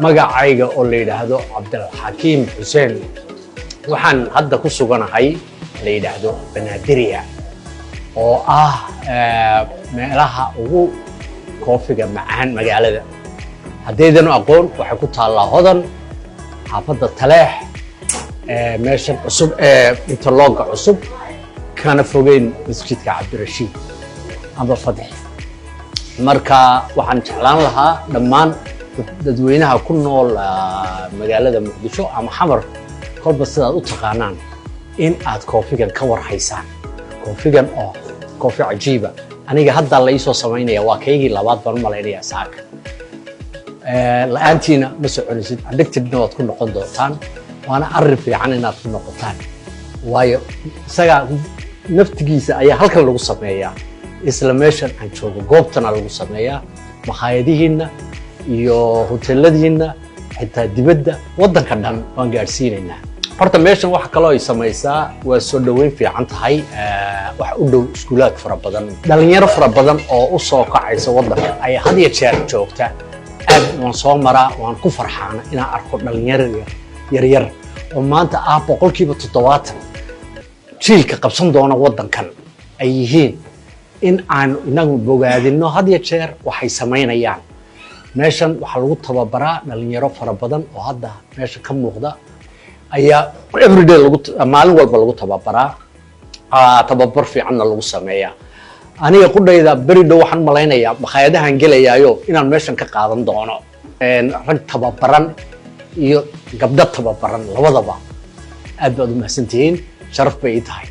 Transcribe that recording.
magacayga oo la yiraahdo Cabdilxakiim Xuseen waxaan hadda ku suganahay la yiraahdo Banaadirya oo meelaha ugu koofiga macaan magaalada haddaydan aqoon waxay ku taallaa Hodan xaafadda Taleex meeshan cusub interlog cusub kana fogeyn masjidka Cabdirashiid amba Fadhi marka waxaan jeclaan lahaa dhammaan dadweynaha ku nool magaalada Muqdisho ama Xamar kolba sidaad u taqaanaan in aad koofigan ka warhaysaan koofigan oo koofi cajiiba aniga hadda la isoo sameynaya waa kaygii labaad baan maleynaya saaka la'aantiina ma soconaysid addicted-na waad ku noqon doontaan waana arrin fiican inaad ku noqotaan waayo isaga naftigiisa ayaa halkan lagu sameeyaa isla meeshan aan joogo goobtana lagu sameeyaa makhaayadihiina iyo hoteeladiina xitaa dibadda waddanka dhan waan gaarsiinaynaa horta meeshan waxa kale oo ay samaysaa waa soo dhaweyn fiican tahay wax u dhow iskuulaad fara badan dhalinyaro fara badan oo u soo kacaysa waddanka ay had iyo jeer joogta aad waan soo maraa waan ku farxaana inaan arko dhalinyaro yar oo maanta boqolkiiba 70 jiilka qabsan doona waddankan ay yihiin in aan inagu bogaadino had iyo jeer waxay sameynayaan meeshan waxa lagu tababaraa dhalinyaro fara badan oo hadda meesha ka muuqda ayaa everyday maalin walba lagu tababaraa tababar fiicanna lagu sameeyaa aniga qudhayda beri dhow waxaan malaynayaa makhaayadahan gelayaayo inaan meeshan ka qaadan doono rag tababaran iyo gabdho tababaran labadaba aad baad u mahadsantihiin sharaf bay ii tahay